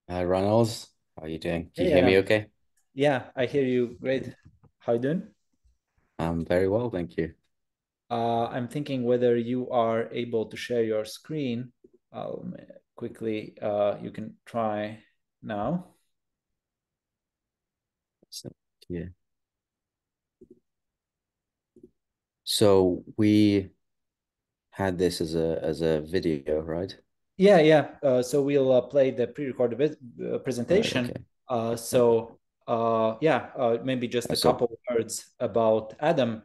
Hi, Ronald. How are you doing? Can you Hey hear me Adam. okay? Yeah, I hear you. Great. How you doing? I'm very well, thank you. I'm thinking whether you are able to share your screen. I'll quickly, you can try now. So, yeah. So we had this as a video, right? So we'll play the pre-recorded Right, presentation. okay. Right. Maybe just a So couple of words about Adam,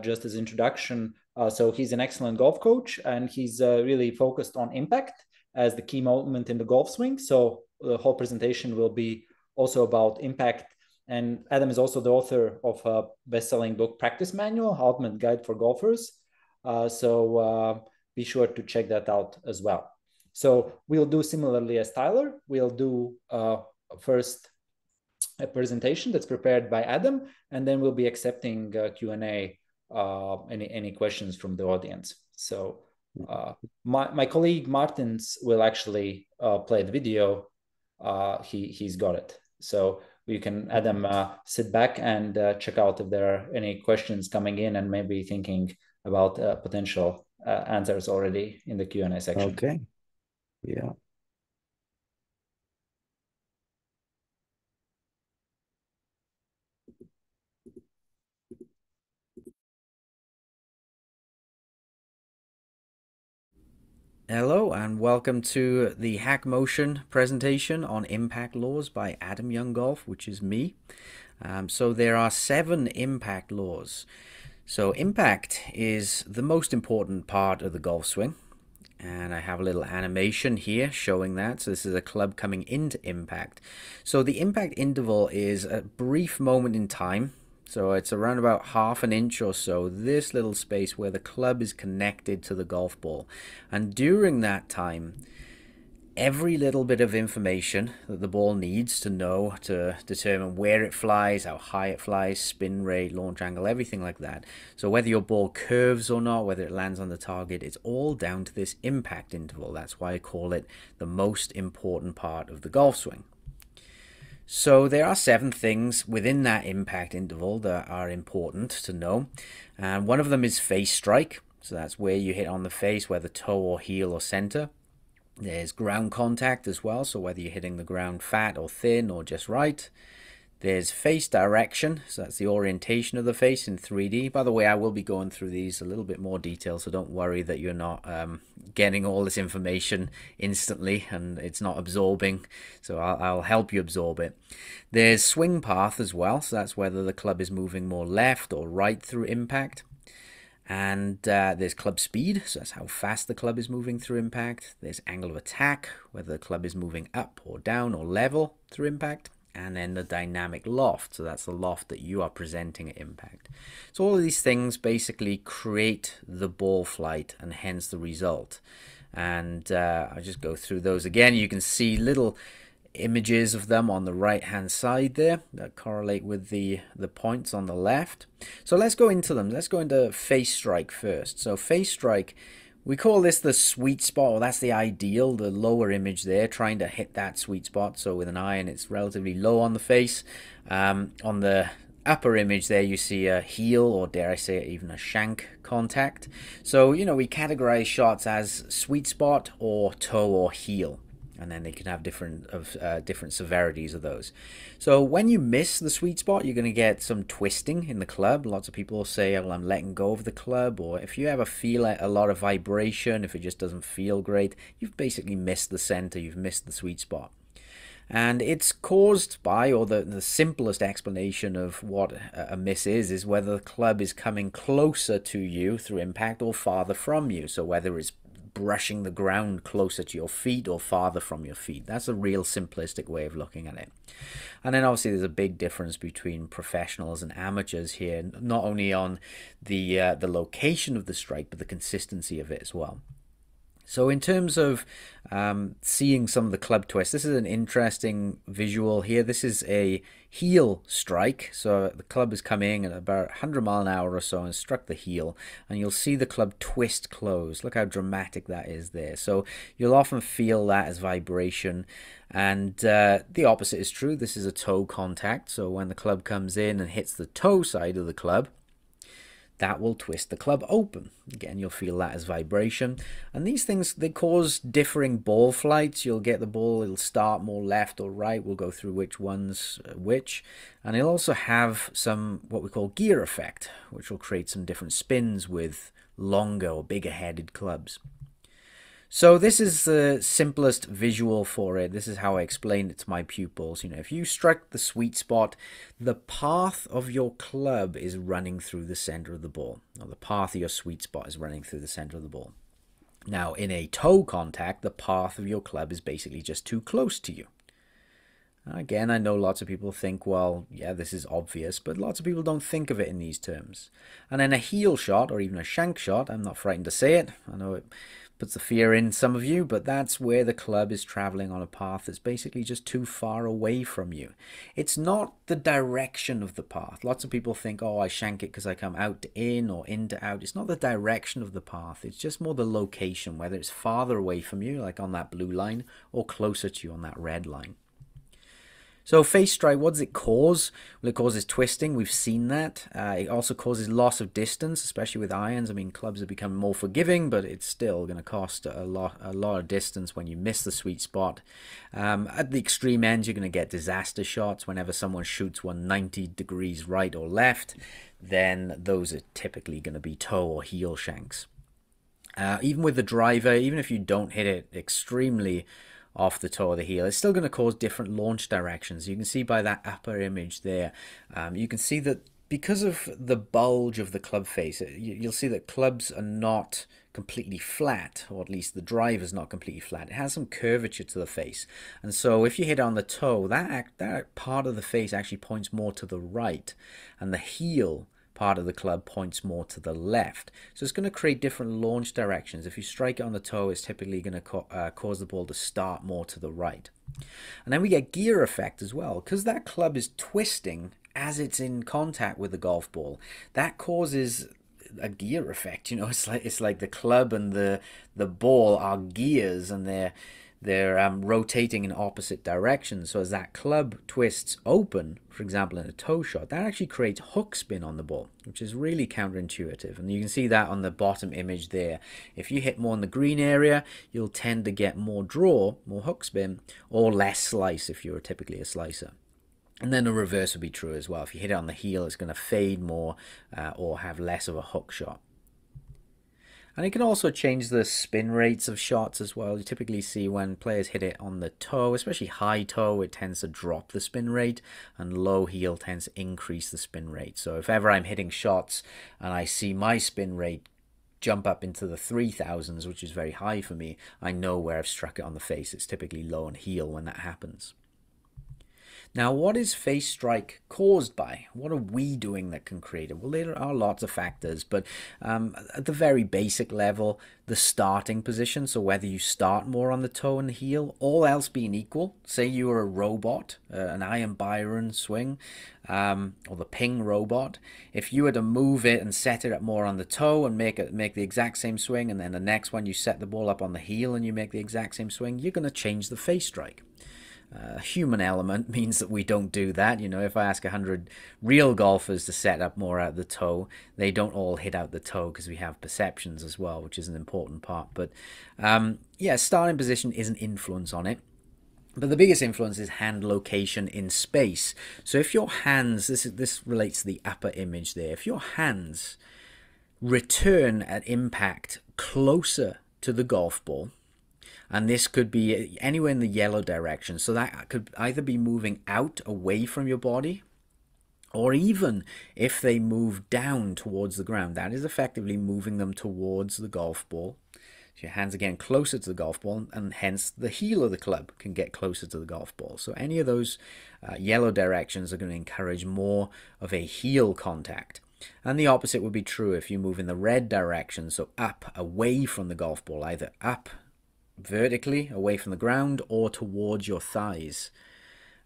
just as introduction. So he's an excellent golf coach, and he's really focused on impact as the key moment in the golf swing. So the whole presentation will be also about impact. And Adam is also the author of a best-selling book, Practice Manual: Ultimate Guide for Golfers. Be sure to check that out as well. So we'll do similarly as Tyler. We'll do first a presentation that's prepared by Adam, and then we'll be accepting Q&A, any questions from the audience. So my colleague Martins will actually play the video. He's got it. So you can, Adam, sit back and check out if there are any questions coming in, and maybe thinking about potential answers already in the Q&A section. okay. Yeah. Hello and welcome to the HackMotion presentation on impact laws by Adam Young Golf, which is me. So there are 7 impact laws. So impact is the most important part of the golf swing. And I have a little animation here showing that. So this is a club coming into impact. So the impact interval is a brief moment in time. So it's around about half an inch or so, this little space where the club is connected to the golf ball. And during that time, every little bit of information that the ball needs to know to determine where it flies, how high it flies, spin rate, launch angle, everything like that. So whether your ball curves or not, whether it lands on the target, it's all down to this impact interval. That's why I call it the most important part of the golf swing. So there are 7 things within that impact interval that are important to know. And one of them is face strike. So that's where you hit on the face, whether toe or heel or center. There's ground contact as well, so whether you're hitting the ground fat or thin or just right. There's face direction, so that's the orientation of the face in 3D. By the way, I will be going through these a little bit more detail, so don't worry that you're not getting all this information instantly and it's not absorbing, so I'll help you absorb it. There's swing path as well, so that's whether the club is moving more left or right through impact. And there's club speed, so that's how fast the club is moving through impact. There's angle of attack, whether the club is moving up or down or level through impact. And then the dynamic loft, so that's the loft that you are presenting at impact. So all of these things basically create the ball flight and hence the result. And I'll just go through those again. You can see little images of them on the right hand side there that correlate with the points on the left. So let's go into them. Let's go into face strike first. So face strike, we call this the sweet spot, or that's the ideal, the lower image there, trying to hit that sweet spot. So with an iron, it's relatively low on the face. On the upper image there, you see a heel, or dare I say it, even a shank contact. So, we categorize shots as sweet spot or toe or heel, and then they can have different severities of those. So when you miss the sweet spot, you're going to get some twisting in the club. Lots of people will say, "Well, I'm letting go of the club," or if you ever feel a lot of vibration, if it just doesn't feel great, you've basically missed the center, you've missed the sweet spot. And it's caused by, or the simplest explanation of what a miss is whether the club is coming closer to you through impact or farther from you. So whether it's brushing the ground closer to your feet or farther from your feet. That's a real simplistic way of looking at it. And then obviously there's a big difference between professionals and amateurs here, not only on the location of the strike, but the consistency of it as well. So in terms of seeing some of the club twists, this is an interesting visual here. This is a heel strike. So the club is coming at about 100 mile an hour or so and struck the heel. And you'll see the club twist close. Look how dramatic that is there. So you'll often feel that as vibration. And the opposite is true. This is a toe contact. So when the club comes in and hits the toe side of the club, that will twist the club open. Again, you'll feel that as vibration. And these things, they cause differing ball flights. You'll get the ball, it'll start more left or right. We'll go through which one's which. And it'll also have some, what we call gear effect, which will create some different spins with longer or bigger headed clubs. So this is the simplest visual for it. This is how I explained it to my pupils. You know, if you struck the sweet spot, the path of your club is running through the center of the ball. Or the path of your sweet spot is running through the center of the ball. Now, in a toe contact, the path of your club is basically just too close to you. Again, I know lots of people think, well, yeah, this is obvious, but lots of people don't think of it in these terms. And then a heel shot or even a shank shot, I'm not frightened to say it. I know it puts the fear in some of you, but that's where the club is traveling on a path that's basically just too far away from you. It's not the direction of the path. Lots of people think, oh, I shank it because I come out to in or in to out. It's not the direction of the path. It's just more the location, whether it's farther away from you, like on that blue line, or closer to you on that red line. So face strike, what does it cause? Well, it causes twisting. We've seen that. It also causes loss of distance, especially with irons. I mean, clubs have become more forgiving, but it's still going to cost a lot of distance when you miss the sweet spot. At the extreme ends, you're going to get disaster shots. Whenever someone shoots one 90 degrees right or left, then those are typically going to be toe or heel shanks. Even with the driver, even if you don't hit it extremely off the toe of the heel, it's still going to cause different launch directions. You can see by that upper image there, you can see that because of the bulge of the club face, you'll see that clubs are not completely flat, or at least the drive is not completely flat. It has some curvature to the face. And so if you hit on the toe, that part of the face actually points more to the right, and the heel part of the club points more to the left. So it's going to create different launch directions. If you strike it on the toe, it's typically going to cause the ball to start more to the right. And then we get gear effect as well, because that club is twisting as it's in contact with the golf ball. That causes a gear effect. You know, it's like the club and the ball are gears, and they're rotating in opposite directions. So as that club twists open, for example, in a toe shot, that actually creates hook spin on the ball, which is really counterintuitive. And you can see that on the bottom image there. If you hit more in the green area, you'll tend to get more draw, more hook spin, or less slice if you're typically a slicer. And then the reverse would be true as well. If you hit it on the heel, it's going to fade more or have less of a hook shot. And it can also change the spin rates of shots as well. You typically see when players hit it on the toe, especially high toe, it tends to drop the spin rate, and low heel tends to increase the spin rate. So if ever I'm hitting shots and I see my spin rate jump up into the 3000s, which is very high for me, I know where I've struck it on the face. It's typically low and heel when that happens. Now, what is face strike caused by? What are we doing that can create it? Well, there are lots of factors, but at the very basic level, the starting position, so whether you start more on the toe and the heel, all else being equal, say you are a robot, an Iron Byron swing, or the ping robot, if you were to move it and set it up more on the toe and make the exact same swing, and then the next one you set the ball up on the heel and you make the exact same swing, you're going to change the face strike. Human element means that we don't do that. You know, if I ask 100 real golfers to set up more out the toe, they don't all hit out the toe because we have perceptions as well, which is an important part. But yeah, starting position is an influence on it. But the biggest influence is hand location in space. So if your hands, this relates to the upper image there, if your hands return at impact closer to the golf ball, and this could be anywhere in the yellow direction, so that could either be moving out away from your body, or even if they move down towards the ground, that is effectively moving them towards the golf ball. So your hands are getting closer to the golf ball, and hence the heel of the club can get closer to the golf ball. So any of those yellow directions are going to encourage more of a heel contact. And the opposite would be true if you move in the red direction, so up, away from the golf ball, either up vertically away from the ground or towards your thighs.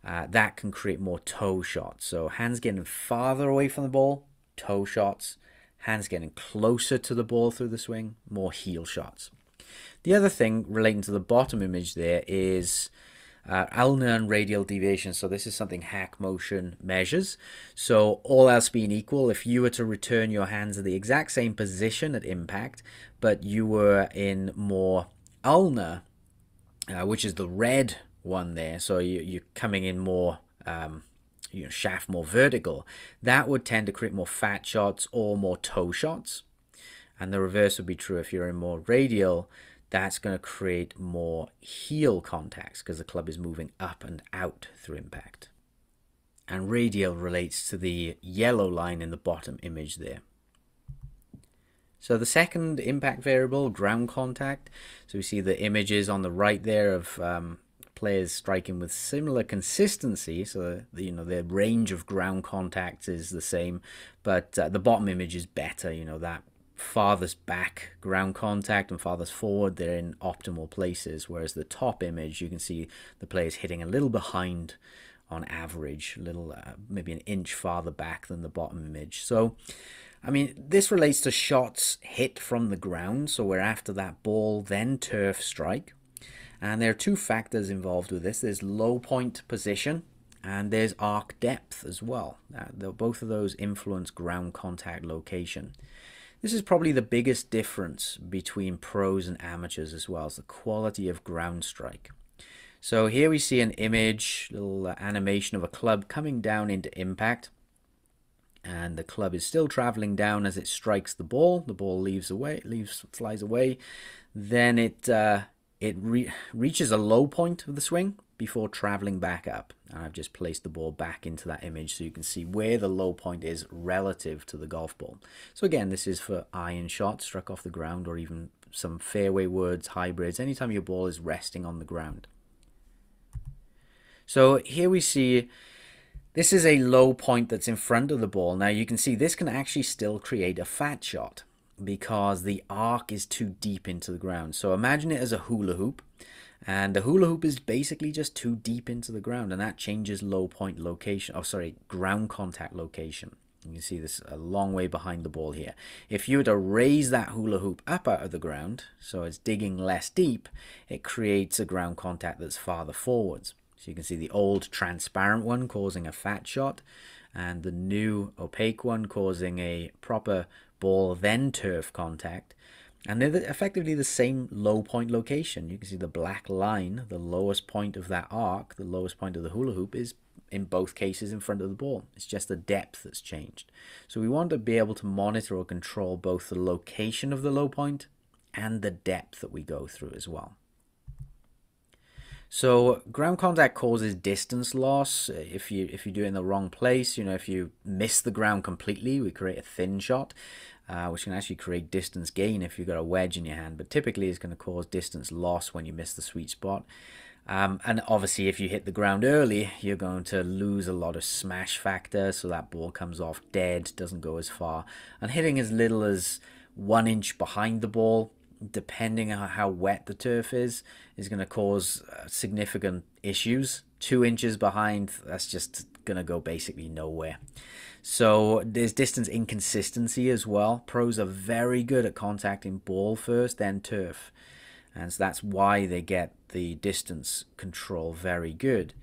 That can create more toe shots. So hands getting farther away from the ball, toe shots. Hands getting closer to the ball through the swing, more heel shots. The other thing relating to the bottom image there is ulnar and radial deviation. So this is something HackMotion measures. So all else being equal, if you were to return your hands at the exact same position at impact, but you were in more ulnar, which is the red one there, so you're coming in more shaft more vertical, that would tend to create more fat shots or more toe shots. And the reverse would be true if you're in more radial. That's going to create more heel contacts because the club is moving up and out through impact. And radial relates to the yellow line in the bottom image there. So the second impact variable, ground contact. So we see the images on the right there of players striking with similar consistency. So their range of ground contacts is the same, but the bottom image is better. That farthest back ground contact and farthest forward, they're in optimal places, whereas the top image, you can see the players hitting a little behind on average, a little maybe an inch farther back than the bottom image. So I mean, this relates to shots hit from the ground, so we're after that ball, then turf strike. And there are two factors involved with this. There's low point position and there's arc depth as well. Both of those influence ground contact location. This is probably the biggest difference between pros and amateurs as well, as the quality of ground strike. So here we see an image, little animation of a club coming down into impact. And the club is still traveling down as it strikes the ball. The ball flies away. Then it reaches a low point of the swing before traveling back up. And I've just placed the ball back into that image so you can see where the low point is relative to the golf ball. So again, this is for iron shots struck off the ground, or even some fairway woods, hybrids, anytime your ball is resting on the ground. So here we see this is a low point that's in front of the ball. Now you can see this can actually still create a fat shot because the arc is too deep into the ground. So imagine it as a hula hoop, and the hula hoop is basically just too deep into the ground, and that changes low point location, ground contact location. You can see this a long way behind the ball here. If you were to raise that hula hoop up out of the ground, so it's digging less deep, it creates a ground contact that's farther forwards. So you can see the old transparent one causing a fat shot, and the new opaque one causing a proper ball then turf contact. And they're effectively the same low point location. You can see the black line, the lowest point of that arc, the lowest point of the hula hoop, is in both cases in front of the ball. It's just the depth that's changed. So we want to be able to monitor or control both the location of the low point and the depth that we go through as well. So ground contact causes distance loss if you do it in the wrong place. If you miss the ground completely, we create a thin shot, which can actually create distance gain if you've got a wedge in your hand. But typically it's going to cause distance loss when you miss the sweet spot. And obviously if you hit the ground early, you're going to lose a lot of smash factor, so that ball comes off dead, doesn't go as far. And hitting as little as 1 inch behind the ball, depending on how wet the turf is going to cause significant issues. 2 inches behind, that's just going to go basically nowhere. So there's distance inconsistency as well. Pros are very good at contacting ball first, then turf. And so that's why they get the distance control very good.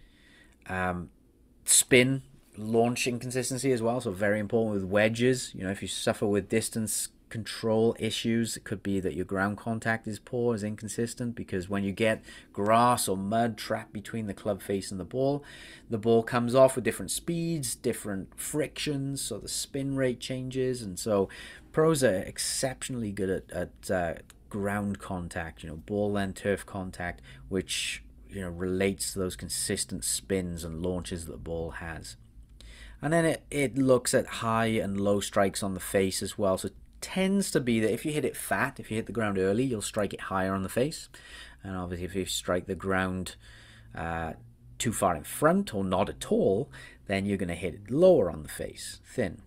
Spin, launch inconsistency as well, so very important with wedges. If you suffer with distance control issues, it could be that your ground contact is poor, is inconsistent, because when you get grass or mud trapped between the club face and the ball comes off with different speeds, different frictions, so the spin rate changes. And so pros are exceptionally good at ground contact, ball and turf contact, which relates to those consistent spins and launches that the ball has. And then it looks at high and low strikes on the face as well. So tends to be that if you hit it fat, if you hit the ground early, you'll strike it higher on the face. And obviously if you strike the ground too far in front or not at all, then you're going to hit it lower on the face, thin.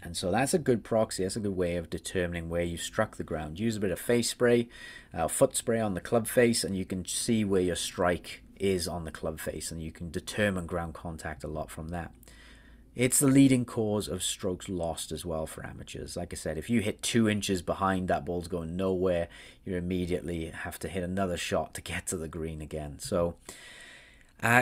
And so that's a good proxy. That's a good way of determining where you struck the ground. Use a bit of face spray, foot spray on the club face, and you can see where your strike is on the club face, and you can determine ground contact a lot from that. It's the leading cause of strokes lost as well for amateurs. Like I said, if you hit 2 inches behind, that ball's going nowhere. You immediately have to hit another shot to get to the green again. So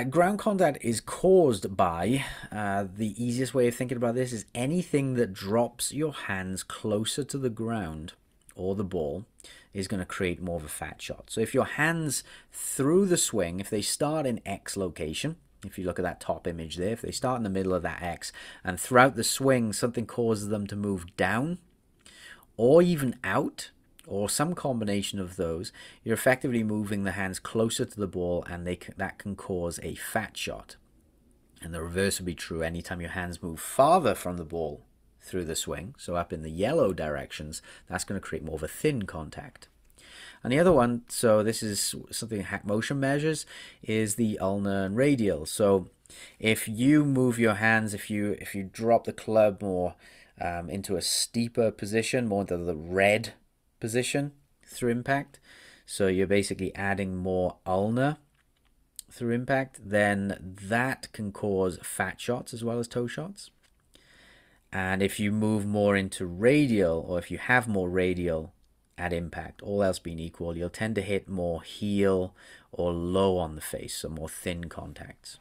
ground contact is caused by, the easiest way of thinking about this is anything that drops your hands closer to the ground or the ball is going to create more of a fat shot. So if your hands through the swing, if they start in X location, if you look at that top image there, if they start in the middle of that X and throughout the swing something causes them to move down or even out, or some combination of those, you're effectively moving the hands closer to the ball, and that can cause a fat shot. And the reverse would be true anytime your hands move farther from the ball through the swing, so up in the yellow directions, that's going to create more of a thin contact. And the other one, so this is something HackMotion measures, is the ulnar and radial. So if you move your hands, if you drop the club more into a steeper position, more into the red position through impact, so you're basically adding more ulnar through impact, then that can cause fat shots as well as toe shots. And if you move more into radial, or if you have more radial at impact, all else being equal, you'll tend to hit more heel or low on the face, so more thin contacts.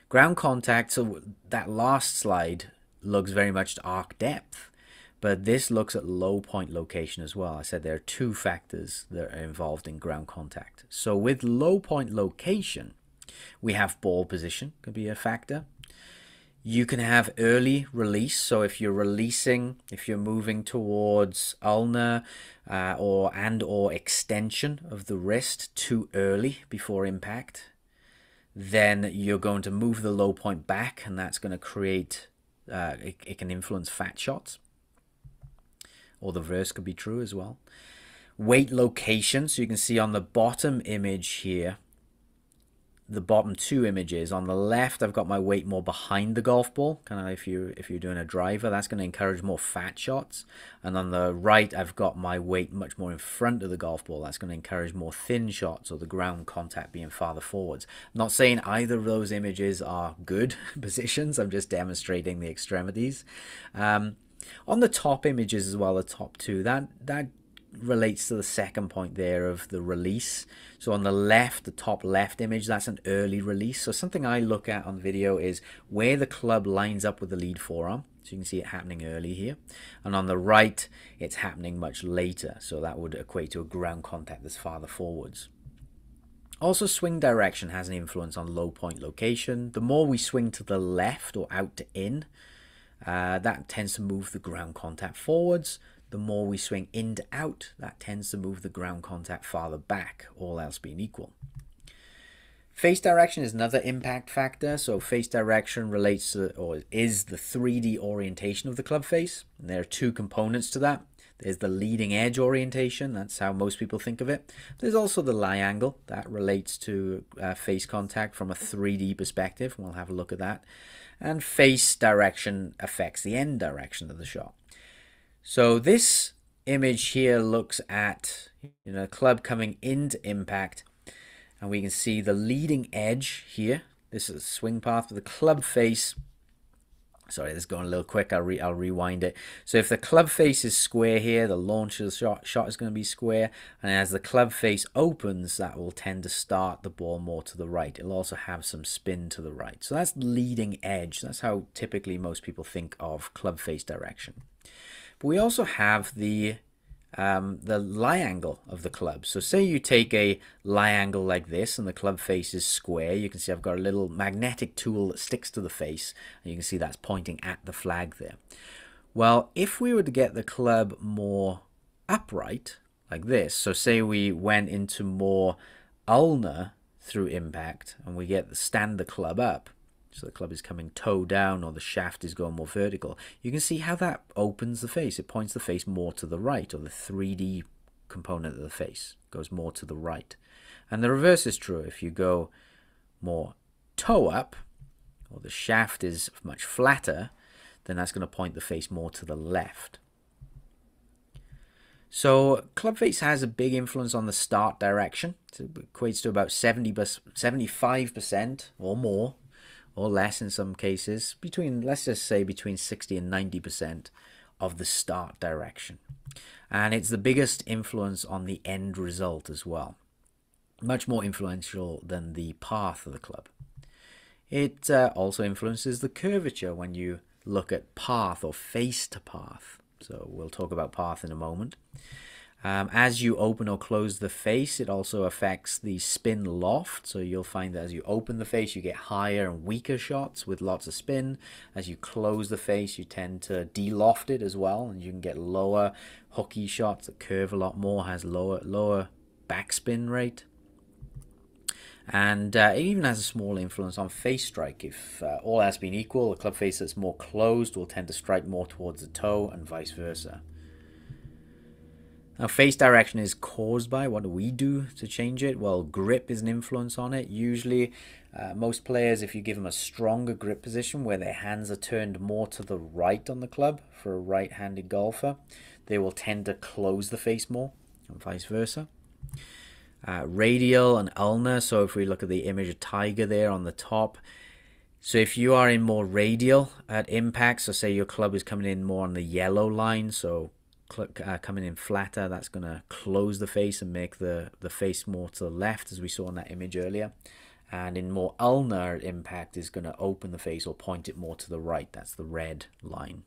Ground contact, so that last slide looks very much to arc depth, but this looks at low point location as well. I said there are 2 factors that are involved in ground contact. So with low point location, we have ball position, could be a factor. You can have early release, so if you're releasing, if you're moving towards ulnar or extension of the wrist too early before impact, then you're going to move the low point back, and that's going to create, it can influence fat shots. Or the reverse could be true as well. Weight location, so you can see on the bottom image here, the bottom 2 images. On the left, I've got my weight more behind the golf ball, kind of if you're doing a driver, that's going to encourage more fat shots. And on the right, I've got my weight much more in front of the golf ball. That's going to encourage more thin shots, or the ground contact being farther forwards. I'm not saying either of those images are good positions. I'm just demonstrating the extremities. On the top images as well, the top 2, that relates to the second point there of the release. So on the left, the top left image, that's an early release. So something I look at on video is where the club lines up with the lead forearm. So you can see it happening early here. And on the right, it's happening much later. So that would equate to a ground contact that's farther forwards. Also, swing direction has an influence on low point location. The more we swing to the left or out to in, that tends to move the ground contact forwards. The more we swing in to out, that tends to move the ground contact farther back, all else being equal. Face direction is another impact factor. So face direction relates to, or is the 3D orientation of the club face. And there are 2 components to that. There's the leading edge orientation. That's how most people think of it. There's also the lie angle that relates to face contact from a 3D perspective. We'll have a look at that. And face direction affects the end direction of the shot. So this image here looks at club coming into impact, and we can see the leading edge here. This is a swing path with the club face. Sorry, this is going a little quick. I'll rewind it. So if the club face is square here, the launch of the shot is going to be square. And as the club face opens, that will tend to start the ball more to the right. It'll also have some spin to the right. So that's leading edge. That's how typically most people think of club face direction. But we also have the lie angle of the club. So say you take a lie angle like this and the club face is square. You can see I've got a little magnetic tool that sticks to the face, and you can see that's pointing at the flag there. Well, if we were to get the club more upright like this, so say we went into more ulnar through impact and we stand the club up, so the club is coming toe down or the shaft is going more vertical, you can see how that opens the face. It points the face more to the right, or the 3D component of the face goes more to the right. And the reverse is true. If you go more toe up, or the shaft is much flatter, then that's going to point the face more to the left. So club face has a big influence on the start direction. It equates to about 75% or more, or less in some cases, let's just say between 60 and 90% of the start direction. And it's the biggest influence on the end result as well. Much more influential than the path of the club. It also influences the curvature when you look at path or face to path. So we'll talk about path in a moment. As you open or close the face, it also affects the spin loft. So you'll find that as you open the face, you get higher and weaker shots with lots of spin. As you close the face, you tend to de-loft it as well, and you can get lower hooky shots that curve a lot more, has lower backspin rate. And it even has a small influence on face strike. If all else being equal, a club face that's more closed will tend to strike more towards the toe and vice versa. Now, face direction is caused by, what do we do to change it? Well, grip is an influence on it. Usually, most players, if you give them a stronger grip position where their hands are turned more to the right on the club, for a right-handed golfer, they will tend to close the face more, and vice versa. Radial and ulnar, so if we look at the image of Tiger there on the top, so if you are in more radial at impact, so say your club is coming in more on the yellow line, so coming in flatter, that's going to close the face and make the face more to the left, as we saw in that image earlier. And in more ulnar impact is going to open the face or point it more to the right. That's the red line.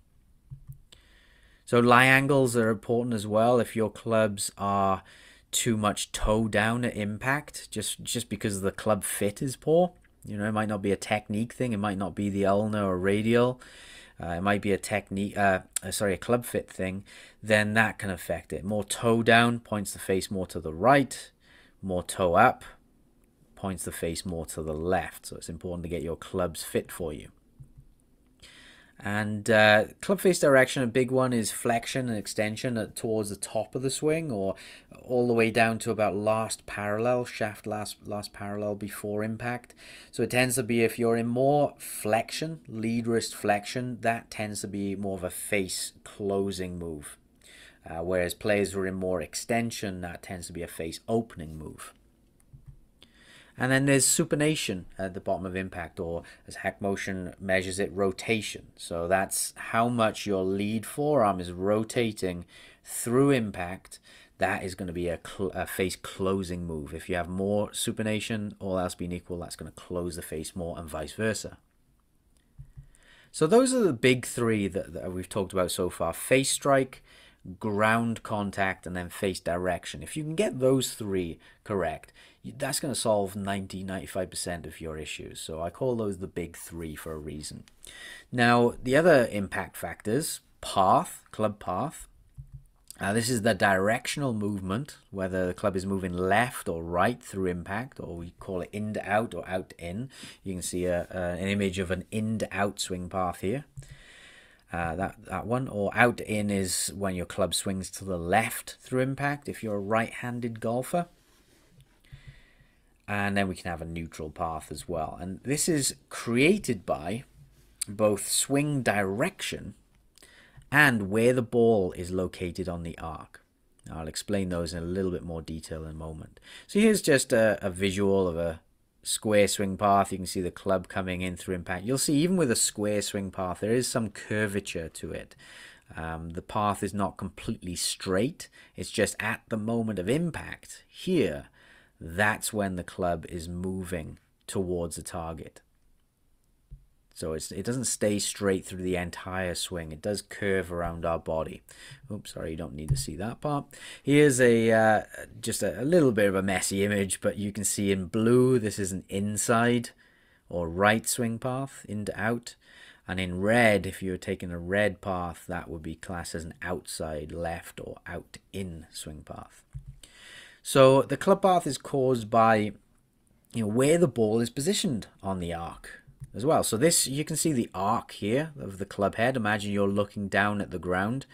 So lie angles are important as well. If your clubs are too much toe down at impact, just because the club fit is poor, you know, it might not be a technique thing, it might not be the ulnar or radial, it might be a club fit thing, then that can affect it. More toe down points the face more to the right, more toe up points the face more to the left. So it's important to get your clubs fit for you. And club face direction, a big one is flexion and extension towards the top of the swing, or all the way down to about last parallel, shaft last parallel before impact. So it tends to be, if you're in more flexion, lead wrist flexion, that tends to be more of a face closing move. Whereas players who are in more extension, that tends to be a face opening move. And then there's supination at the bottom of impact, or as HackMotion measures it, rotation. So that's how much your lead forearm is rotating through impact. That is going to be a face closing move. If you have more supination, all else being equal, that's going to close the face more, and vice versa. So those are the big three that we've talked about so far: face strike, ground contact, and then face direction. If you can get those three correct, that's going to solve 90-95% of your issues. So I call those the big three for a reason. Now, the other impact factors: path, club path. This is the directional movement, whether the club is moving left or right through impact, or we call it in to out or out to in. You can see an image of an in to out swing path here. That one, or out to in is when your club swings to the left through impact if you're a right-handed golfer. And then we can have a neutral path as well. And this is created by both swing direction and where the ball is located on the arc. I'll explain those in a little bit more detail in a moment. So here's just a visual of a square swing path. You can see the club coming in through impact. You'll see even with a square swing path, there is some curvature to it. The path is not completely straight. It's just at the moment of impact here, that's when the club is moving towards the target. So it doesn't stay straight through the entire swing. It does curve around our body. Oops, sorry, you don't need to see that part. Here's just a little bit of a messy image, but you can see in blue, this is an inside or right swing path, in to out. And in red, if you're taking a red path, that would be classed as an outside left or out in swing path. So the club path is caused by, where the ball is positioned on the arc as well. So this, you can see the arc here of the club head. Imagine you're looking down at the ground.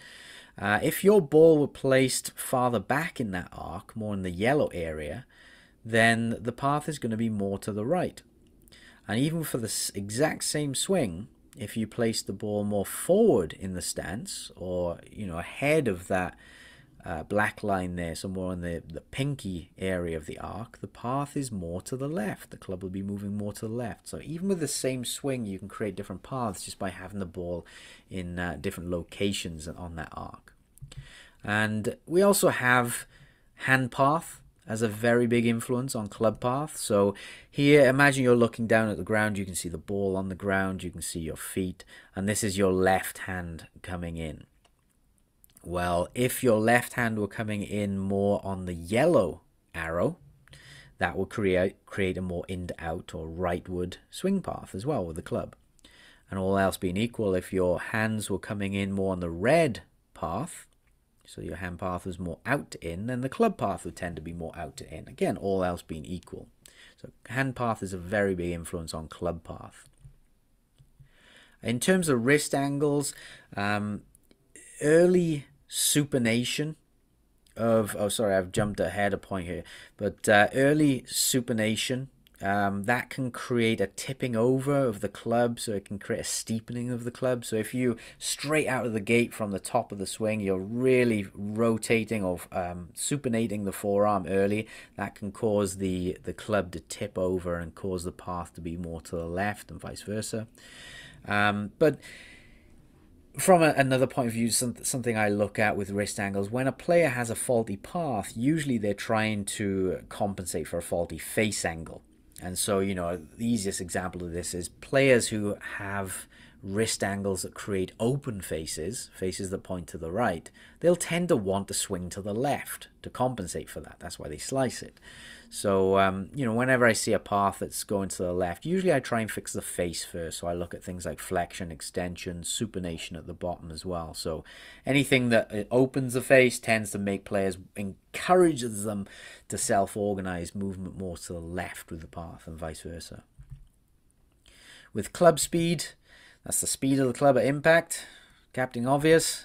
If your ball were placed farther back in that arc, more in the yellow area, then the path is going to be more to the right. And even for the exact same swing, if you place the ball more forward in the stance, or ahead of that black line there, so more in the pinky area of the arc, the path is more to the left. The club will be moving more to the left. So even with the same swing, you can create different paths just by having the ball in different locations on that arc. And we also have hand path as a very big influence on club path. So here, imagine you're looking down at the ground. You can see the ball on the ground. You can see your feet. And this is your left hand coming in. Well, if your left hand were coming in more on the yellow arrow, that will create a more in-out or rightward swing path as well with the club. And all else being equal, if your hands were coming in more on the red path, so your hand path was more out to in, then the club path would tend to be more out to in. Again, all else being equal. So hand path is a very big influence on club path. In terms of wrist angles, early supination of, oh sorry, I've jumped ahead a point here, but early supination, that can create a tipping over of the club, so it can create a steepening of the club. So if you straight out of the gate from the top of the swing, you're really rotating or supinating the forearm early, that can cause the club to tip over and cause the path to be more to the left and vice versa. But from another point of view, something I look at with wrist angles, when a player has a faulty path, usually they're trying to compensate for a faulty face angle. And so, the easiest example of this is players who have wrist angles that create open faces that point to the right, they'll tend to want to swing to the left to compensate for that. That's why they slice it. So, whenever I see a path that's going to the left, usually I try and fix the face first. So I look at things like flexion, extension, supination at the bottom as well. So anything that opens the face tends to make players, encourages them to self-organize movement more to the left with the path and vice versa. With club speed, that's the speed of the club at impact. Captain Obvious.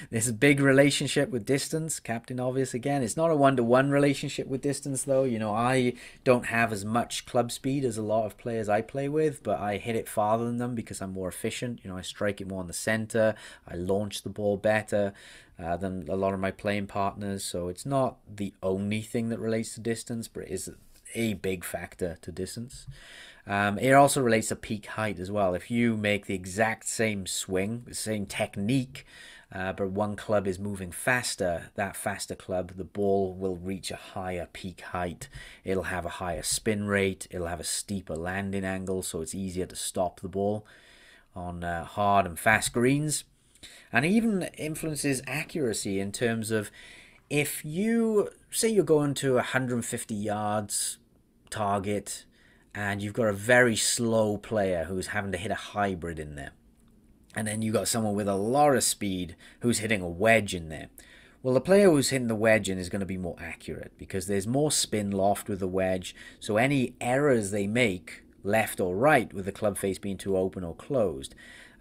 There's a big relationship with distance. Captain Obvious again. It's not a one-to-one relationship with distance though. I don't have as much club speed as a lot of players I play with, but I hit it farther than them because I'm more efficient. I strike it more in the center. I launch the ball better than a lot of my playing partners. So it's not the only thing that relates to distance, but it is a big factor to distance. It also relates to peak height as well. If you make the exact same swing, the same technique, but one club is moving faster, that faster club, the ball will reach a higher peak height. It'll have a higher spin rate. It'll have a steeper landing angle, so it's easier to stop the ball on hard and fast greens. And it even influences accuracy in terms of, if you say you're going to 150 yards target, and you've got a very slow player who's having to hit a hybrid in there, and then you've got someone with a lot of speed who's hitting a wedge in there. Well, the player who's hitting the wedge in is going to be more accurate because there's more spin loft with the wedge, so any errors they make, left or right, with the club face being too open or closed,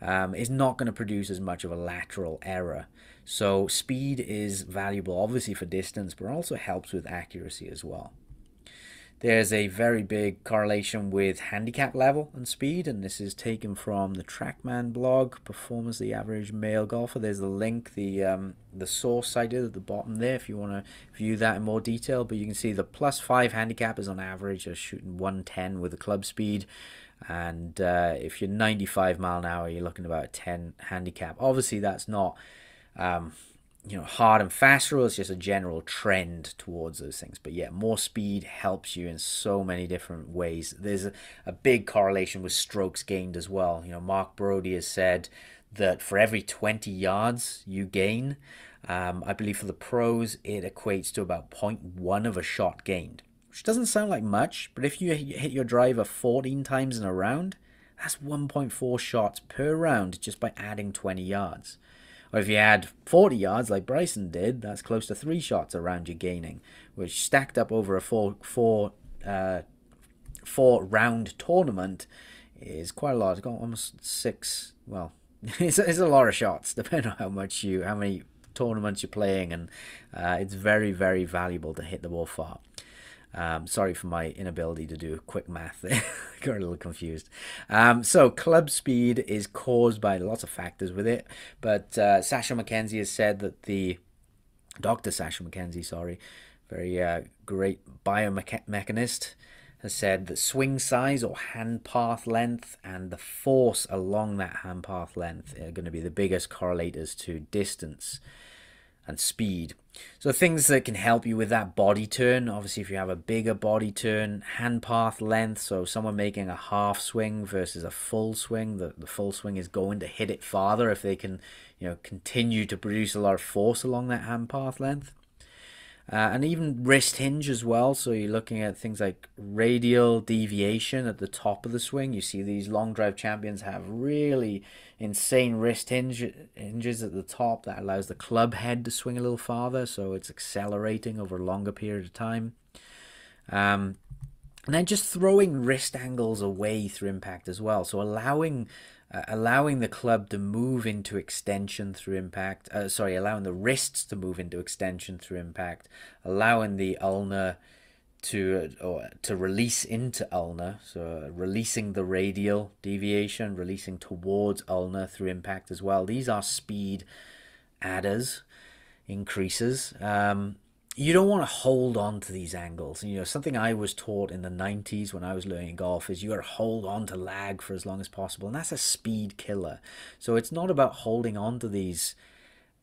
is not going to produce as much of a lateral error. So speed is valuable obviously for distance, but also helps with accuracy as well. There's a very big correlation with handicap level and speed, and this is taken from the Trackman blog, Performance of the Average Male Golfer. There's the link, the source cited at the bottom there if you want to view that in more detail. But you can see the +5 handicappers on average are shooting 110 with the club speed, and if you're 95 mile an hour, you're looking at about a 10 handicap. Obviously, that's not hard and fast rule. It's just a general trend towards those things. But yeah, more speed helps you in so many different ways. There's a big correlation with strokes gained as well. Mark Brody has said that for every 20 yards you gain, I believe for the pros, it equates to about 0.1 of a shot gained, which doesn't sound like much, but if you hit your driver 14 times in a round, that's 1.4 shots per round just by adding 20 yards. Or if you add 40 yards like Bryson did, that's close to 3 shots a round you're gaining, which stacked up over a four round tournament is quite a lot. It's got almost 6. Well, it's a lot of shots depending on how many tournaments you're playing, and it's very, very valuable to hit the ball far. Sorry for my inability to do quick math there. Got a little confused. So club speed is caused by lots of factors with it, but Sasha Mackenzie has said that Dr. Sasha Mackenzie, sorry, very great biomechanist, has said that swing size or hand path length and the force along that hand path length are going to be the biggest correlators to distance and speed. So things that can help you with that body turn, obviously if you have a bigger body turn, hand path length, so someone making a half swing versus a full swing, the full swing is going to hit it farther if they can, continue to produce a lot of force along that hand path length. And even wrist hinge as well. So you're looking at things like radial deviation at the top of the swing. You see these long drive champions have really insane wrist hinges at the top that allows the club head to swing a little farther. So it's accelerating over a longer period of time. And then just throwing wrist angles away through impact as well. So allowing the club to move into extension through impact. Allowing the wrists to move into extension through impact. Allowing the ulnar to release into ulnar. So releasing the radial deviation, releasing towards ulnar through impact as well. These are speed adders, increases. You don't want to hold on to these angles. Something I was taught in the 90s when I was learning golf is you got to hold on to lag for as long as possible, and that's a speed killer. So it's not about holding on to these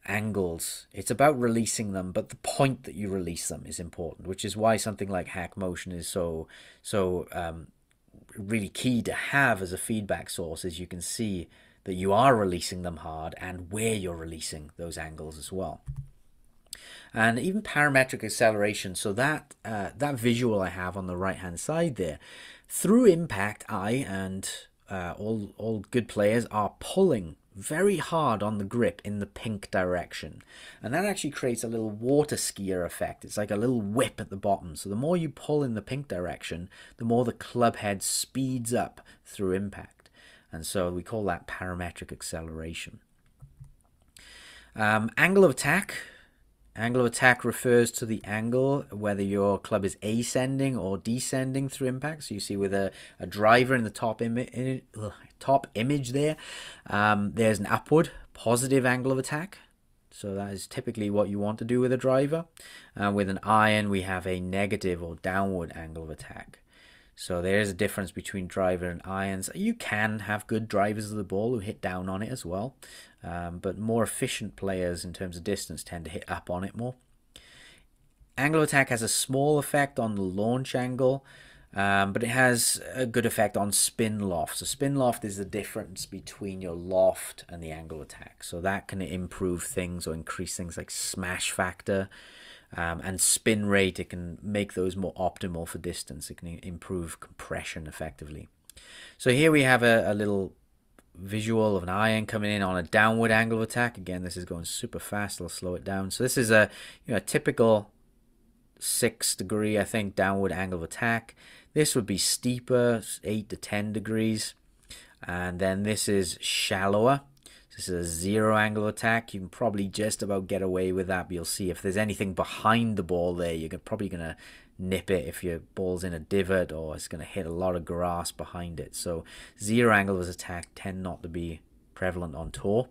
angles, it's about releasing them, but the point that you release them is important, which is why something like HackMotion is so really key to have as a feedback source, is you can see that you are releasing them hard and where you're releasing those angles as well. And even parametric acceleration, so that visual I have on the right hand side there, through impact I and all good players are pulling very hard on the grip in the pink direction, and that actually creates a little water skier effect. It's like a little whip at the bottom. So the more you pull in the pink direction, the more the club head speeds up through impact, and so we call that parametric acceleration. Angle of attack. Angle of attack refers to the angle whether your club is ascending or descending through impact. So you see with a driver in the top image there, there's an upward positive angle of attack. So that is typically what you want to do with a driver. With an iron, we have a negative or downward angle of attack. So there is a difference between driver and irons. You can have good drivers of the ball who hit down on it as well. But more efficient players in terms of distance tend to hit up on it more. Angle of attack has a small effect on the launch angle, but it has a good effect on spin loft. So spin loft is the difference between your loft and the angle of attack. So that can improve things or increase things like smash factor. And spin rate, it can make those more optimal for distance. It can improve compression effectively. So here we have a little visual of an iron coming in on a downward angle of attack. Again, this is going super fast. I'll slow it down. So this is a typical 6 degree, I think, downward angle of attack. This would be steeper, 8 to 10 degrees. And then this is shallower. This is a 0 angle attack. You can probably just about get away with that, but you'll see if there's anything behind the ball there, you're probably going to nip it if your ball's in a divot or it's going to hit a lot of grass behind it. So 0 angle of attack tend not to be prevalent on tour.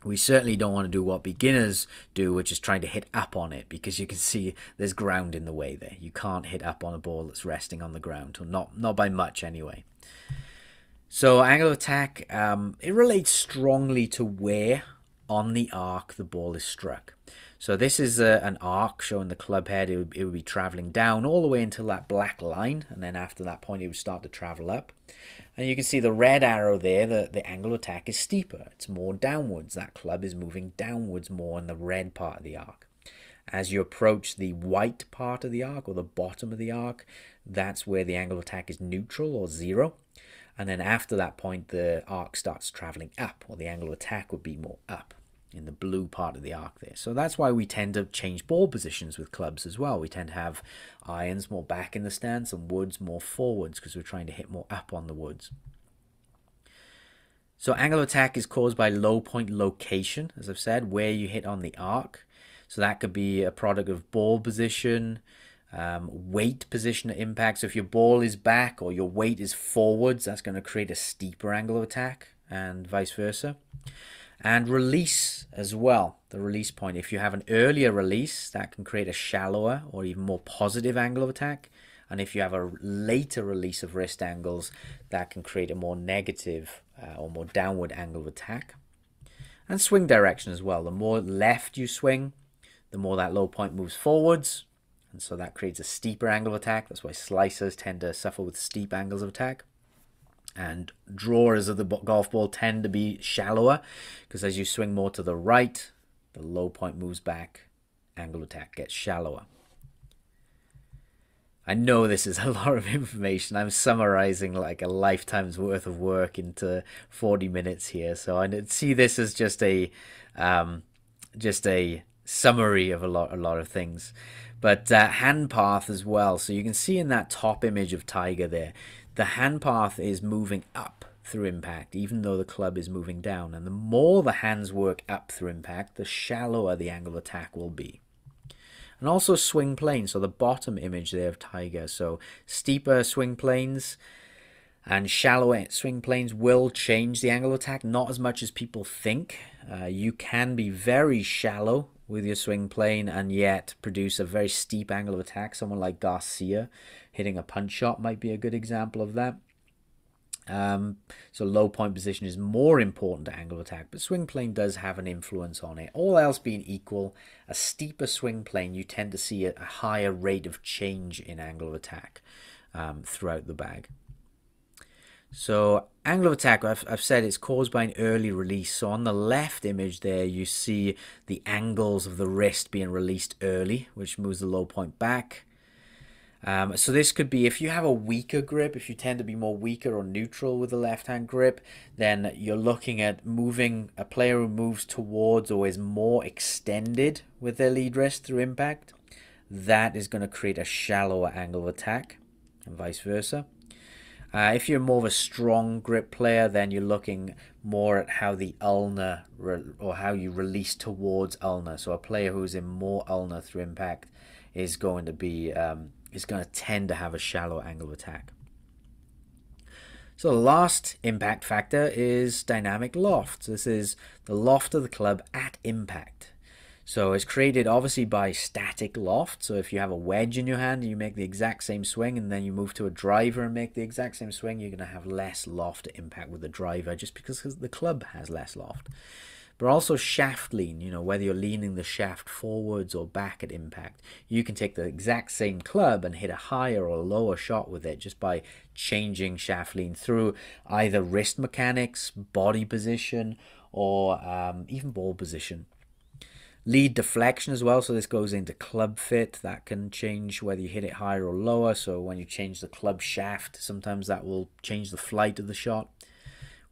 We certainly don't want to do what beginners do, which is trying to hit up on it, because you can see there's ground in the way there. You can't hit up on a ball that's resting on the ground, or not by much anyway. So angle of attack, it relates strongly to where on the arc the ball is struck. So this is an arc showing the club head. It would be traveling down all the way until that black line, and then after that point it would start to travel up. And you can see the red arrow there, the angle of attack is steeper. It's more downwards. That club is moving downwards more in the red part of the arc. As you approach the white part of the arc, or the bottom of the arc, that's where the angle of attack is neutral or 0. And then after that point, the arc starts traveling up, or the angle of attack would be more up in the blue part of the arc there. So that's why we tend to change ball positions with clubs as well. We tend to have irons more back in the stance and woods more forwards, because we're trying to hit more up on the woods. So angle of attack is caused by low point location, as I've said, where you hit on the arc. So that could be a product of ball position, weight position at impact. So if your ball is back or your weight is forwards, that's going to create a steeper angle of attack, and vice versa. And release as well, the release point. If you have an earlier release, that can create a shallower or even more positive angle of attack. And if you have a later release of wrist angles, that can create a more negative or more downward angle of attack. And swing direction as well. The more left you swing, the more that low point moves forwards. And so that creates a steeper angle of attack. That's why slicers tend to suffer with steep angles of attack. And drawers of the golf ball tend to be shallower, because as you swing more to the right, the low point moves back, angle of attack gets shallower. I know this is a lot of information. I'm summarizing like a lifetime's worth of work into 40 minutes here. So I see this as just a summary of a lot of things. But hand path as well. So you can see in that top image of Tiger there, the hand path is moving up through impact, even though the club is moving down. And the more the hands work up through impact, the shallower the angle of attack will be. And also swing plane, so the bottom image there of Tiger. So steeper swing planes and shallower swing planes will change the angle of attack, not as much as people think. You can be very shallow with your swing plane and yet produce a very steep angle of attack. Someone like Garcia hitting a punch shot might be a good example of that. So low point position is more important to angle of attack, but swing plane does have an influence on it. All else being equal, a steeper swing plane, you tend to see a higher rate of change in angle of attack throughout the bag. So angle of attack, I've said it's caused by an early release. So on the left image there, you see the angles of the wrist being released early, which moves the low point back. So this could be, if you have a weaker grip, if you tend to be more weaker or neutral with the left hand grip, then you're looking at moving a player who moves towards or is more extended with their lead wrist through impact. That is going to create a shallower angle of attack, and vice versa. If you're more of a strong grip player, then you're looking more at how the ulnar or how you release towards ulnar. So a player who's in more ulnar through impact is going to be tend to have a shallow angle of attack. So the last impact factor is dynamic loft. This is the loft of the club at impact. So it's created obviously by static loft. So if you have a wedge in your hand and you make the exact same swing and then you move to a driver and make the exact same swing, you're going to have less loft at impact with the driver just because the club has less loft. But also shaft lean, whether you're leaning the shaft forwards or back at impact, you can take the exact same club and hit a higher or lower shot with it just by changing shaft lean through either wrist mechanics, body position, or even ball position. Lead deflection as well, so this goes into club fit. That can change whether you hit it higher or lower. So when you change the club shaft, sometimes that will change the flight of the shot.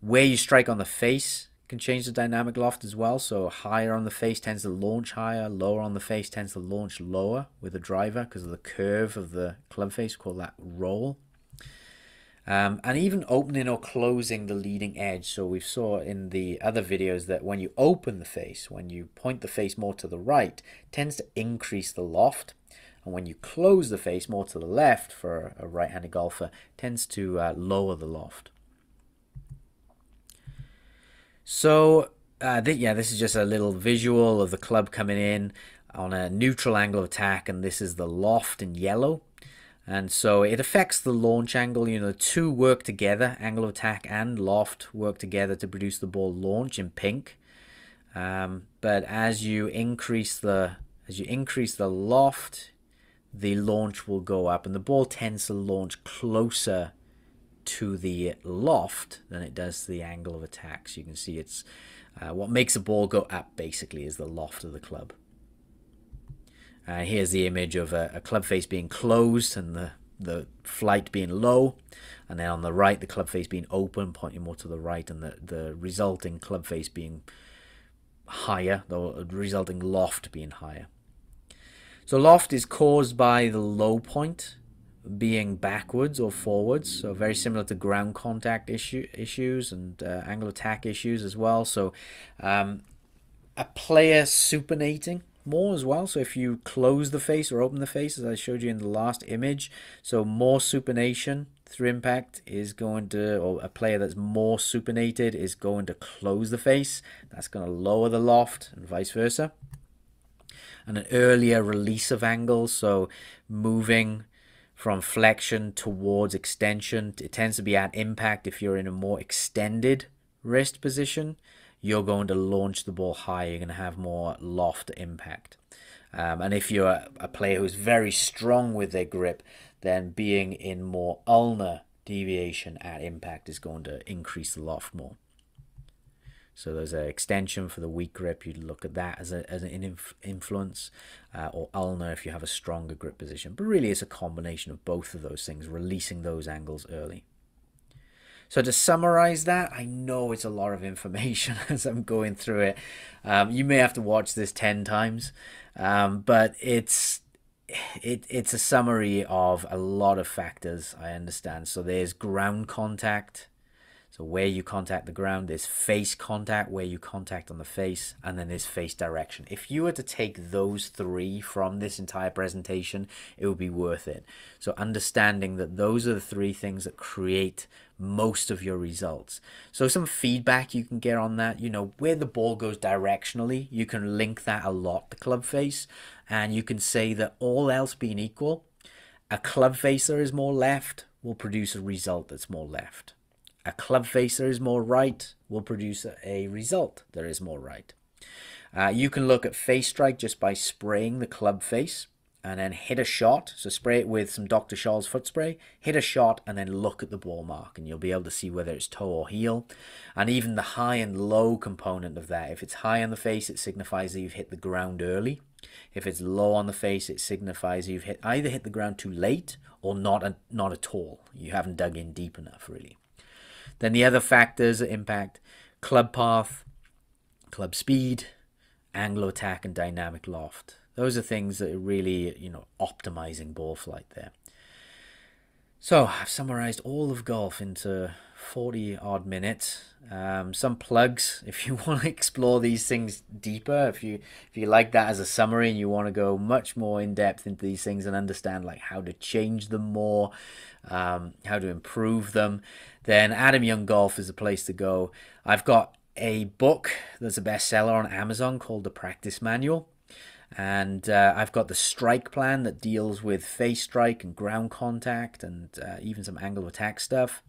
Where you strike on the face can change the dynamic loft as well. So higher on the face tends to launch higher, lower on the face tends to launch lower with a driver because of the curve of the club face. We call that roll. And even opening or closing the leading edge. So we saw in the other videos that when you open the face, when you point the face more to the right, tends to increase the loft. And when you close the face more to the left for a right-handed golfer, tends to lower the loft. So this is just a little visual of the club coming in on a neutral angle of attack, and this is the loft in yellow. And so it affects the launch angle. The two work together, angle of attack and loft work together to produce the ball launch in pink. But as you increase the loft, the launch will go up, and the ball tends to launch closer to the loft than it does to the angle of attack. So you can see it's what makes a ball go up basically is the loft of the club. Here's the image of a club face being closed and the flight being low, and then on the right the club face being open, pointing more to the right, and the resulting club face being higher, the resulting loft being higher. So loft is caused by the low point being backwards or forwards, so very similar to ground contact issues and angle attack issues as well. So a player supinating more as well. So if you close the face or open the face, as I showed you in the last image, so more supination through impact is going to, or a player that's more supinated is going to close the face. That's going to lower the loft and vice versa. And an earlier release of angles, so moving from flexion towards extension. It tends to be at impact. If you're in a more extended wrist position, you're going to launch the ball higher. You're going to have more loft impact. And if you're a player who's very strong with their grip, then being in more ulnar deviation at impact is going to increase the loft more. So there's an extension for the weak grip. You'd look at that as an influence, or ulnar if you have a stronger grip position. But really it's a combination of both of those things, releasing those angles early. So to summarize that, I know it's a lot of information as I'm going through it. You may have to watch this 10 times, but it's a summary of a lot of factors, I understand. So there's ground contact, so where you contact the ground, there's face contact, where you contact on the face, and then there's face direction. If you were to take those three from this entire presentation, it would be worth it. So understanding that those are the three things that create most of your results. So some feedback you can get on that, you know, where the ball goes directionally, you can link that a lot to club face, and you can say that all else being equal, a club face that is more left will produce a result that's more left. A club face that is more right will produce a result that is more right. You can look at face strike just by spraying the club face and then hit a shot. So spray it with some Dr. Scholl's foot spray, hit a shot, and then look at the ball mark, and you'll be able to see whether it's toe or heel. And even the high and low component of that. If it's high on the face, it signifies that you've hit the ground early. If it's low on the face, it signifies you've either hit the ground too late or not at all. You haven't dug in deep enough, really. Then the other factors that impact: club path, club speed, angle of attack, and dynamic loft. Those are things that are really, you know, optimizing ball flight there. So I've summarized all of golf into 40 odd minutes. Some plugs if you want to explore these things deeper, if you like that as a summary and you want to go much more in depth into these things and understand like how to change them more, how to improve them, then Adam Young Golf is the place to go. I've got a book that's a bestseller on Amazon called The Practice Manual. And I've got the strike plan that deals with face strike and ground contact and even some angle of attack stuff.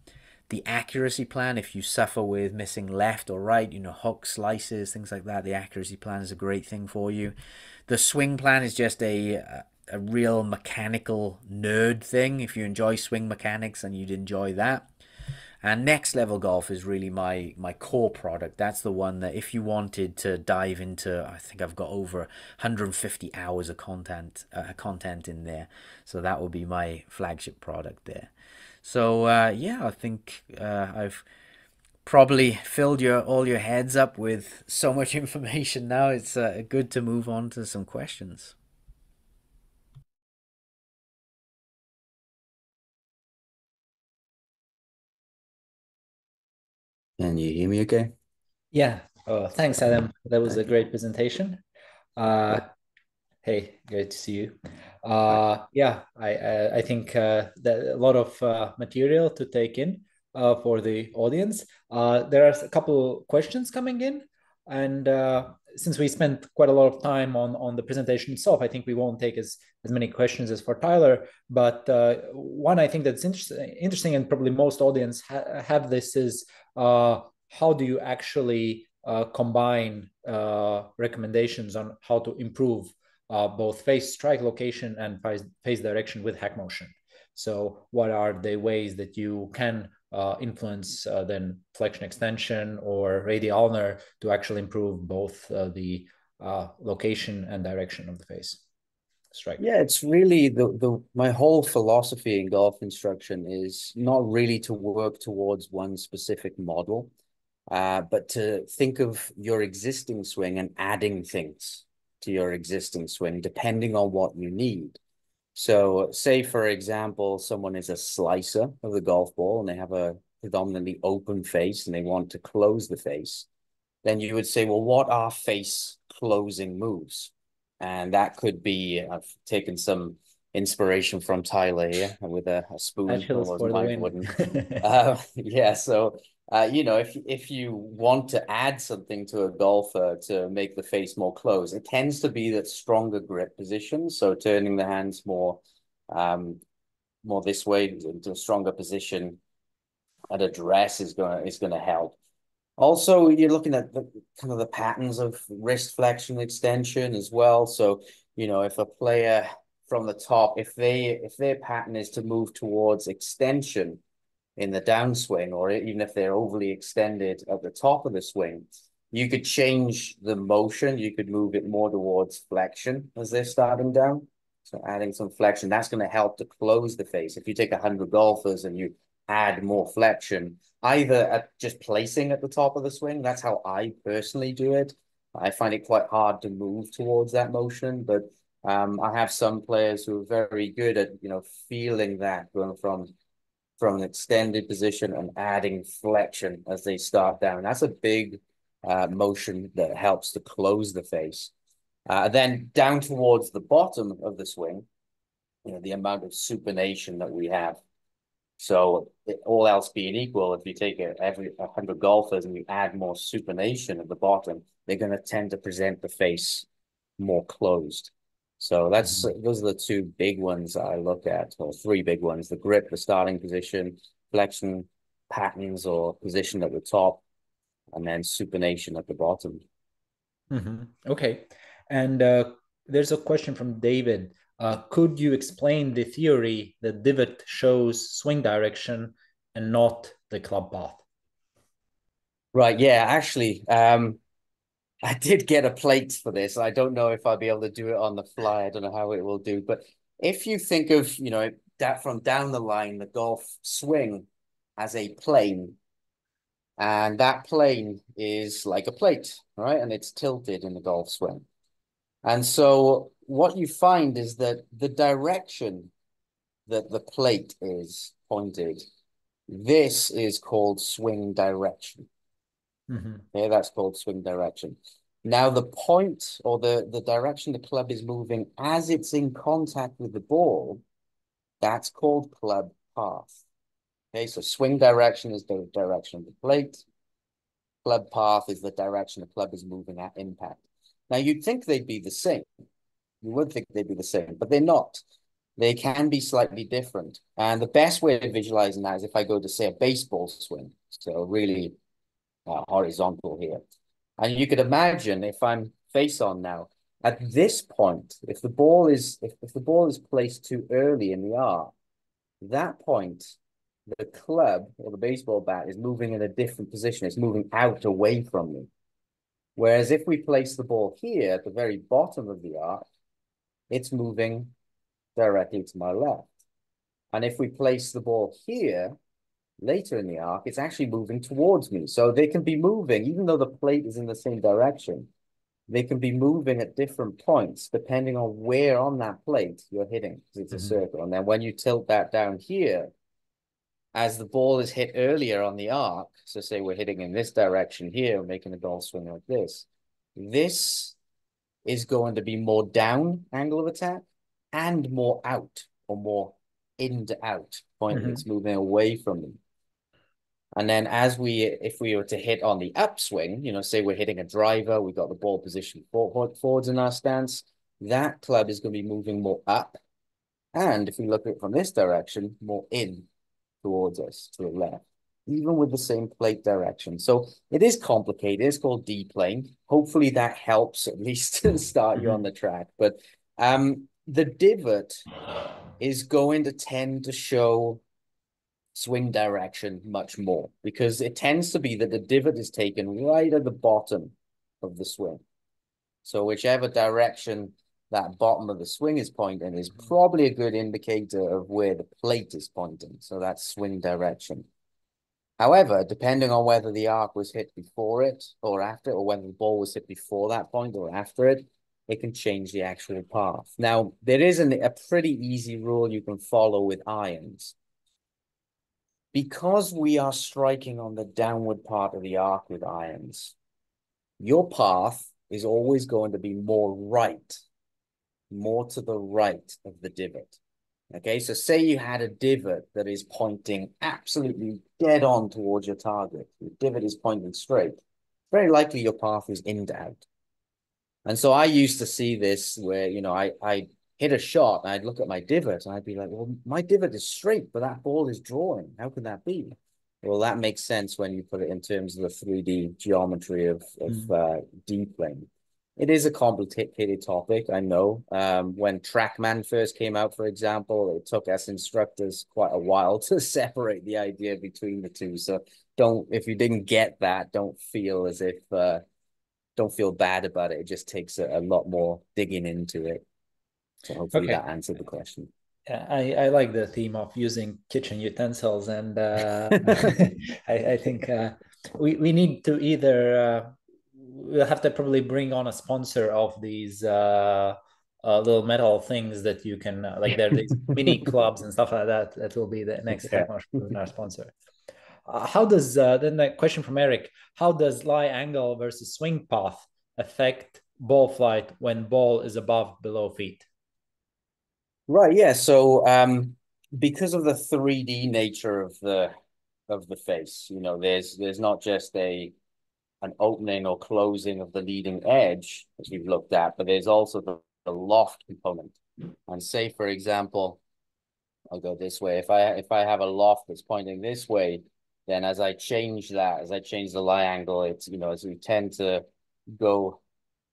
The accuracy plan, if you suffer with missing left or right, you know, hooks, slices, things like that, the accuracy plan is a great thing for you. The swing plan is just a real mechanical nerd thing. If you enjoy swing mechanics, and you'd enjoy that. And Next Level Golf is really my core product. That's the one that if you wanted to dive into, I think I've got over 150 hours of content in there. So that would be my flagship product there. So yeah, I think I've probably filled all your heads up with so much information now. It's good to move on to some questions. Can you hear me okay? Yeah. Thanks, Adam. That was a great presentation. Hey, great to see you. Yeah, I think that a lot of material to take in for the audience. There are a couple questions coming in, and since we spent quite a lot of time on the presentation itself, I think we won't take as many questions as for Tyler. But one I think that's interesting, and probably most audience have this is how do you actually combine recommendations on how to improve both face strike location and face direction with HackMotion. So what are the ways that you can influence then flexion extension or radial ulnar to actually improve both the location and direction of the face strike? Yeah, it's really my whole philosophy in golf instruction is not really to work towards one specific model, but to think of your existing swing and adding things to your existing swing depending on what you need. So say, for example, someone is a slicer of the golf ball and they have a predominantly open face and they want to close the face. Then you would say, well, what are face closing moves? And that could be, I've taken some inspiration from Tyler here with a spoon, Bachelors although for the mine win. wouldn't. Yeah, so you know, if you want to add something to a golfer to make the face more closed, it tends to be that stronger grip position. So turning the hands um, more this way into a stronger position at address is gonna help. Also, you're looking at the kind of the patterns of wrist flexion extension as well. So, you know, if a player from the top, if their pattern is to move towards extension in the downswing, or even if they're overly extended at the top of the swing, you could change the motion. You could move it more towards flexion as they're starting down. So adding some flexion, that's going to help to close the face. If you take 100 golfers and you add more flexion, either at just placing at the top of the swing, that's how I personally do it. I find it quite hard to move towards that motion, but I have some players who are very good at, you know, feeling that going from an extended position and adding flexion as they start down. That's a big motion that helps to close the face. Then down towards the bottom of the swing, you know, the amount of supination that we have. So all else being equal, if you take every 100 golfers and you add more supination at the bottom, they're going to tend to present the face more closed. So that's those are the two big ones I look at, or three big ones: the grip, the starting position, flexion patterns or position at the top, and then supination at the bottom. Okay. And there's a question from David. Could you explain the theory that divot shows swing direction and not the club path? Right. Yeah. Actually, I did get a plate for this. I don't know if I'll be able to do it on the fly. I don't know how it will do. But if you think of, you know, that from down the line, the golf swing as a plane, and that plane is like a plate, right? And it's tilted in the golf swing. And so what you find is that the direction that the plate is pointed, this is called swing direction. Okay, that's called swing direction. Now, the point or the direction the club is moving as it's in contact with the ball, that's called club path. Okay, so swing direction is the direction of the plate. Club path is the direction the club is moving at impact. Now, you'd think they'd be the same. You would think they'd be the same, but they're not. They can be slightly different. And the best way of visualizing that is if I go to, say, a baseball swing. So really horizontal here. And you could imagine if I'm face on now, at this point, if the ball is placed too early in the arc, that point, the club or the baseball bat is moving in a different position. It's moving out away from me. Whereas if we place the ball here at the very bottom of the arc, it's moving directly to my left. And if we place the ball here, later in the arc, it's actually moving towards me. So they can be moving, even though the plate is in the same direction, they can be moving at different points depending on where on that plate you're hitting, because it's a circle. And then when you tilt that down here, as the ball is hit earlier on the arc, so say we're hitting in this direction here, making a golf swing like this is going to be more down angle of attack and more out or more in to out, pointing. It's moving away from me. And then if we were to hit on the upswing, you know, say we're hitting a driver, we got the ball positioned forwards in our stance, that club is going to be moving more up. And if we look at it from this direction, more in towards us to the left, even with the same plate direction. So it is complicated. It's called D-plane. Hopefully that helps at least to start you on the track. But the divot is going to tend to show swing direction much more because it tends to be that the divot is taken right at the bottom of the swing. So whichever direction that bottom of the swing is pointing is probably a good indicator of where the plate is pointing. So that's swing direction. However, depending on whether the arc was hit before it or after, or whether the ball was hit before that point or after it, it can change the actual path. Now, there is a pretty easy rule you can follow with irons. Because we are striking on the downward part of the arc with irons, your path is always going to be more right more to the right of the divot. Okay, so say you had a divot that is pointing absolutely dead on towards your target. The divot is pointing straight. Very likely your path is in doubt. And so I used to see this where, I hit a shot and I'd look at my divot and I'd be like, well, my divot is straight, but that ball is drawing. How can that be? Well, that makes sense when you put it in terms of the 3D geometry of D-plane. It is a complicated topic, I know. When TrackMan first came out, for example, it took us instructors quite a while to separate the idea between the two. So if you didn't get that, don't feel as if don't feel bad about it. It just takes a lot more digging into it. So hopefully that answered the question. Yeah, I like the theme of using kitchen utensils, and I think we need to either we'll have to probably bring on a sponsor of these little metal things that you can like there are these mini clubs and stuff like that. That will be the next HackMotion sponsor. How does then the question from Eric? How does lie angle versus swing path affect ball flight when ball is above below feet? Right, yeah. So because of the 3D nature of the face, there's not just an opening or closing of the leading edge, as we've looked at, but there's also the loft component. And say, for example, I'll go this way. If I have a loft that's pointing this way, then as I change the lie angle, it's, as we tend to go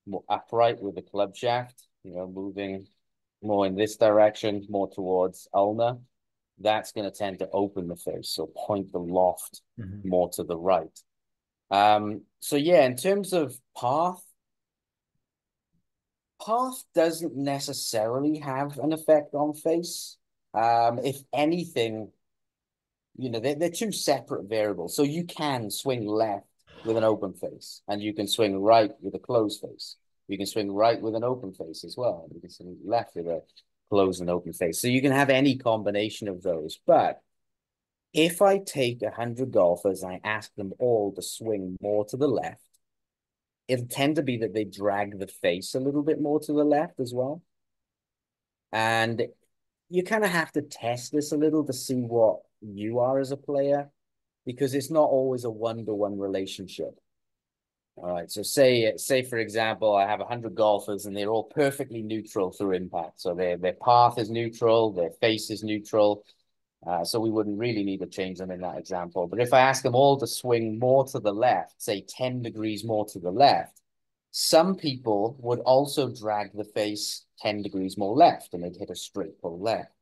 more upright with the club shaft, moving more in this direction, more towards ulnar, that's going to tend to open the face, so point the loft more to the right. So yeah, in terms of path doesn't necessarily have an effect on face. If anything, they're two separate variables. So you can swing left with an open face, and you can swing right with a closed face. You can swing right with an open face as well. You can swing left with a closed and open face. So you can have any combination of those. But if I take 100 golfers and I ask them all to swing more to the left, it'll tend to be that they drag the face a little bit more to the left as well. And you kind of have to test this a little to see what you are as a player, because it's not always a one-to-one relationship. All right, so say for example, I have 100 golfers and they're all perfectly neutral through impact. So their path is neutral, their face is neutral. So we wouldn't really need to change them in that example. But if I ask them all to swing more to the left, say 10 degrees more to the left, some people would also drag the face 10 degrees more left and they'd hit a straight pull left.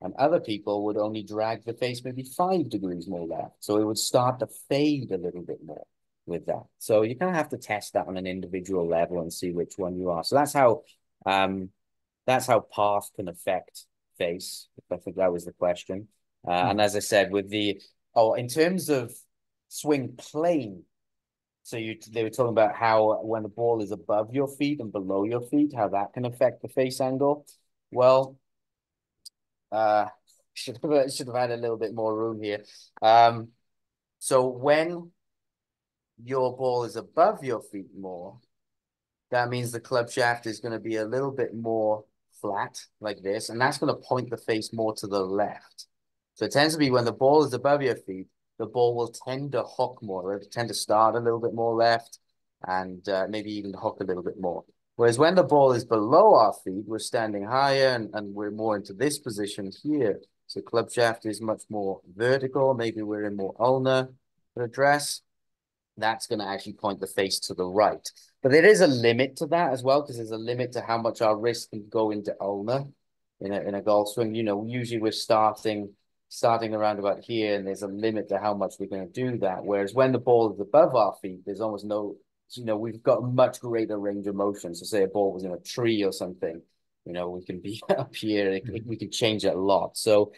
And other people would only drag the face maybe 5 degrees more left. So it would start to fade a little bit more with that. So you kind of have to test that on an individual level and see which one you are. So that's how path can affect face. I think that was the question. And as I said, in terms of swing plane, so they were talking about how when the ball is above your feet and below your feet, how that can affect the face angle. Well, should have had a little bit more room here. So when your ball is above your feet more, that means the club shaft is going to be a little bit more flat like this, and that's going to point the face more to the left. So it tends to be when the ball is above your feet, the ball will tend to hook more. It'll tend to start a little bit more left and maybe even hook a little bit more. Whereas when the ball is below our feet, we're standing higher and we're more into this position here. So club shaft is much more vertical. Maybe we're in more ulnar address. That's going to actually point the face to the right. But there is a limit to that as well, because there's a limit to how much our wrist can go into ulnar in a golf swing. Usually we're starting around about here, and there's a limit to how much we're going to do that. Whereas when the ball is above our feet, there's almost no, we've got a much greater range of motion. So say a ball was in a tree or something, we can be up here, we can change it a lot. So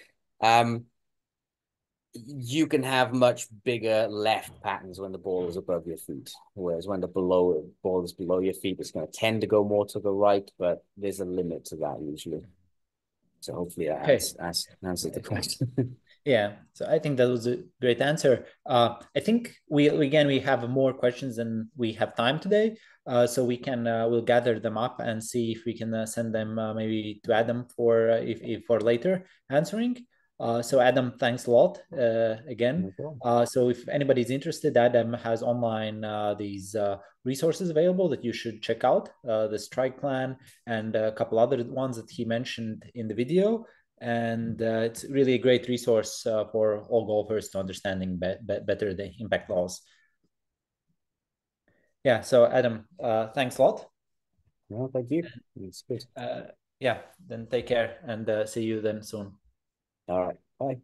you can have much bigger left patterns when the ball is above your feet, whereas when the ball is below your feet, it's going to tend to go more to the right, but there's a limit to that usually. So hopefully that answers the question. Yeah, so I think that was a great answer. I think we have more questions than we have time today, so we'll gather them up and see if we can send them maybe to Adam for if for later answering. So Adam, thanks a lot again. No problem. So if anybody's interested, Adam has online these resources available that you should check out, the Strike Plan and a couple other ones that he mentioned in the video. And it's really a great resource for all golfers to understanding better the impact laws. Yeah, so Adam, thanks a lot. No, thank you. It's good. Yeah, then take care and see you then soon. All right. Bye.